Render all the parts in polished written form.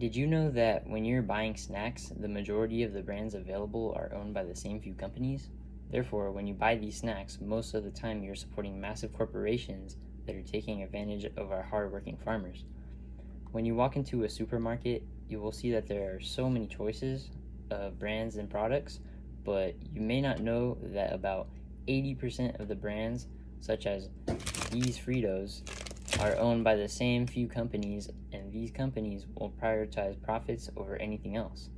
Did you know that when you're buying snacks, the majority of the brands available are owned by the same few companies? Therefore, when you buy these snacks, most of the time you're supporting massive corporations that are taking advantage of our hardworking farmers. When you walk into a supermarket, you will see that there are so many choices of brands and products, but you may not know that about 80% of the brands, such as these Fritos, are owned by the same few companies, and these companies will prioritize profits over anything else.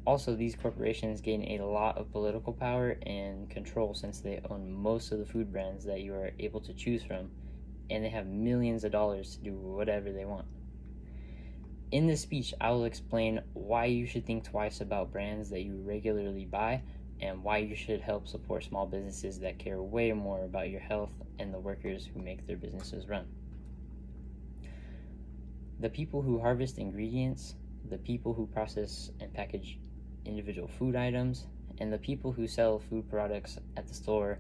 Also, these corporations gain a lot of political power and control since they own most of the food brands that you are able to choose from, and they have millions of dollars to do whatever they want. In this speech, I will explain why you should think twice about brands that you regularly buy and why you should help support small businesses that care way more about your health and the workers who make their businesses run. The people who harvest ingredients, the people who process and package individual food items, and the people who sell food products at the store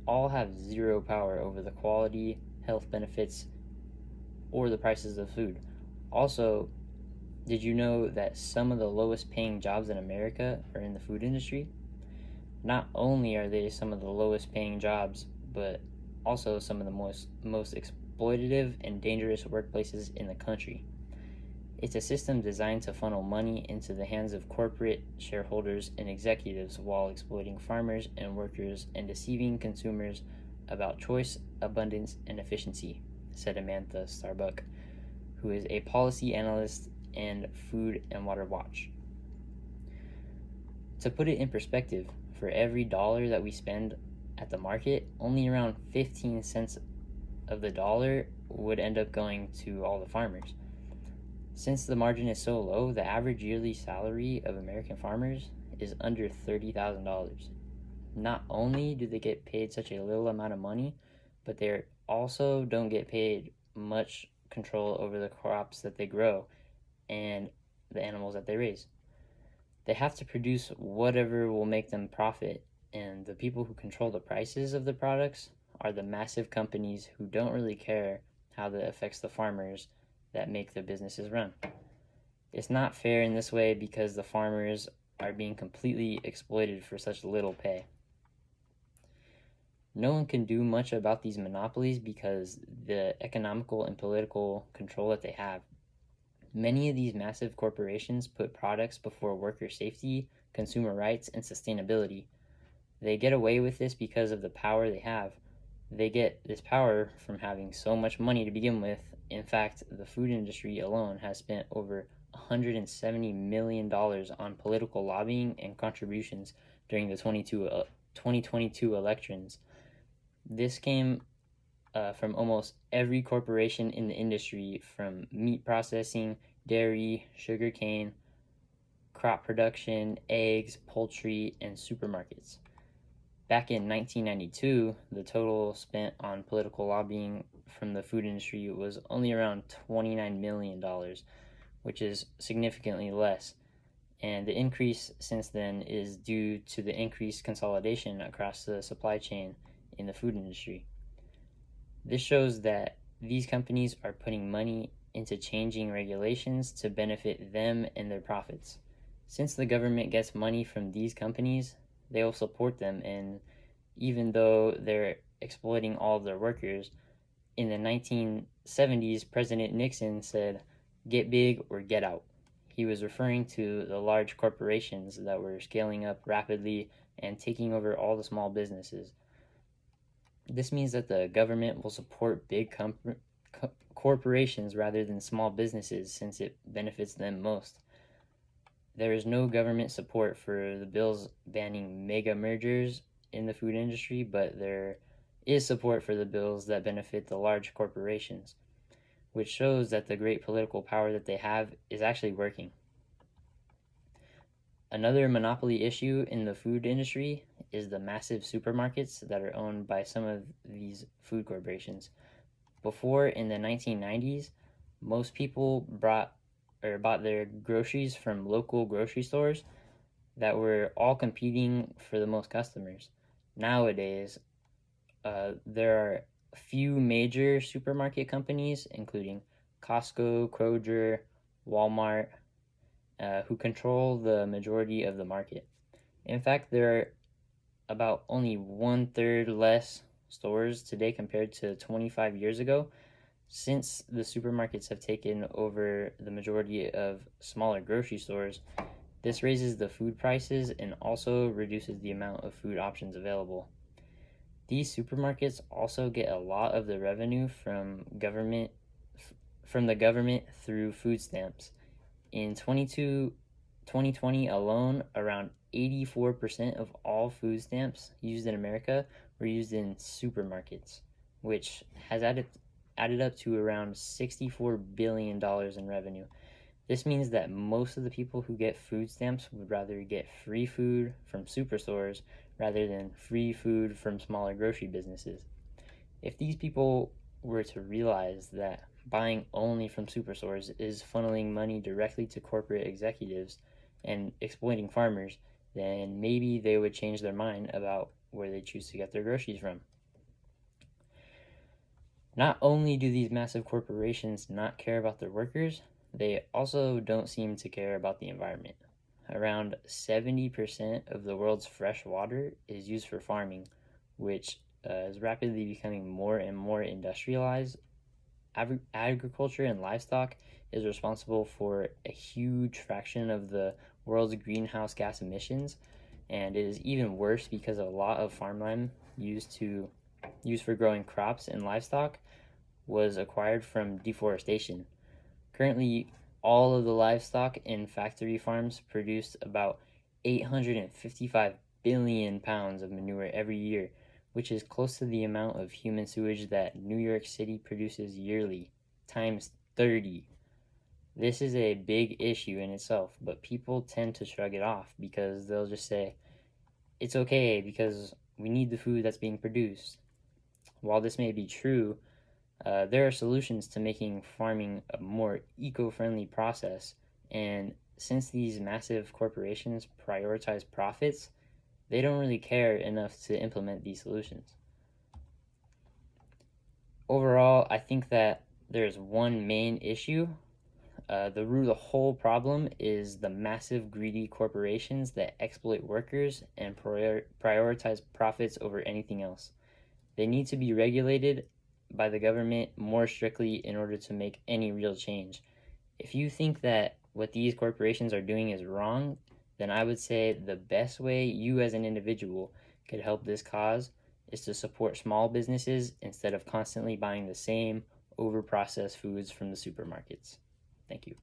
all have zero power over the quality, health benefits, or the prices of food. Also, did you know that some of the lowest paying jobs in America are in the food industry? Not only are they some of the lowest paying jobs, but also some of the most exploitative and dangerous workplaces in the country. It's a system designed to funnel money into the hands of corporate shareholders and executives while exploiting farmers and workers and deceiving consumers about choice, abundance, and efficiency, said Amantha Starbuck, who is a policy analyst and Food and Water Watch. To put it in perspective, for every dollar that we spend at the market, only around 15 cents of the dollar would end up going to all the farmers. Since the margin is so low, the average yearly salary of American farmers is under $30,000. Not only do they get paid such a little amount of money, but they also don't get paid much control over the crops that they grow and the animals that they raise. They have to produce whatever will make them profit, and the people who control the prices of the products are the massive companies who don't really care how that affects the farmers that make their businesses run. It's not fair in this way because the farmers are being completely exploited for such little pay. No one can do much about these monopolies because the economical and political control that they have. Many of these massive corporations put products before worker safety, consumer rights, and sustainability. They get away with this because of the power they have. They get this power from having so much money to begin with. In fact, the food industry alone has spent over $170 million on political lobbying and contributions during the 2022 elections. This came from almost every corporation in the industry, from meat processing, dairy, sugarcane, crop production, eggs, poultry, and supermarkets. Back in 1992, the total spent on political lobbying from the food industry was only around $29 million, which is significantly less. And the increase since then is due to the increased consolidation across the supply chain in the food industry. This shows that these companies are putting money into changing regulations to benefit them and their profits. Since the government gets money from these companies, they will support them, and even though they're exploiting all of their workers, in the 1970s, President Nixon said, "Get big or get out." He was referring to the large corporations that were scaling up rapidly and taking over all the small businesses. This means that the government will support big corporations rather than small businesses since it benefits them most. There is no government support for the bills banning mega mergers in the food industry, but there is support for the bills that benefit the large corporations, which shows that the great political power that they have is actually working. Another monopoly issue in the food industry is the massive supermarkets that are owned by some of these food corporations. Before, in the 1990s, most people bought their groceries from local grocery stores that were all competing for the most customers. Nowadays, there are a few major supermarket companies, including Costco, Kroger, Walmart, who control the majority of the market. In fact, there are about only one third less stores today compared to 25 years ago, since the supermarkets have taken over the majority of smaller grocery stores. This raises the food prices and also reduces the amount of food options available. These supermarkets also get a lot of the revenue from the government through food stamps. In 2020 alone, around 84% of all food stamps used in America were used in supermarkets, which has added up to around $64 billion in revenue. This means that most of the people who get food stamps would rather get free food from superstores rather than free food from smaller grocery businesses. If these people were to realize that buying only from superstores is funneling money directly to corporate executives and exploiting farmers, then maybe they would change their mind about where they choose to get their groceries from. Not only do these massive corporations not care about their workers, they also don't seem to care about the environment. Around 70% of the world's fresh water is used for farming, which is rapidly becoming more and more industrialized. Agriculture and livestock is responsible for a huge fraction of the world's greenhouse gas emissions, and it is even worse because a lot of farmland used for growing crops and livestock was acquired from deforestation. Currently, all of the livestock in factory farms produce about 855 billion pounds of manure every year, which is close to the amount of human sewage that New York City produces yearly, times 30. This is a big issue in itself, but people tend to shrug it off because they'll just say, it's okay because we need the food that's being produced. While this may be true, there are solutions to making farming a more eco-friendly process, and since these massive corporations prioritize profits, they don't really care enough to implement these solutions. Overall, I think that there's one main issue. The root of the whole problem is the massive greedy corporations that exploit workers and prioritize profits over anything else. They need to be regulated by the government more strictly in order to make any real change. If you think that what these corporations are doing is wrong, then I would say the best way you as an individual could help this cause is to support small businesses instead of constantly buying the same overprocessed foods from the supermarkets. Thank you.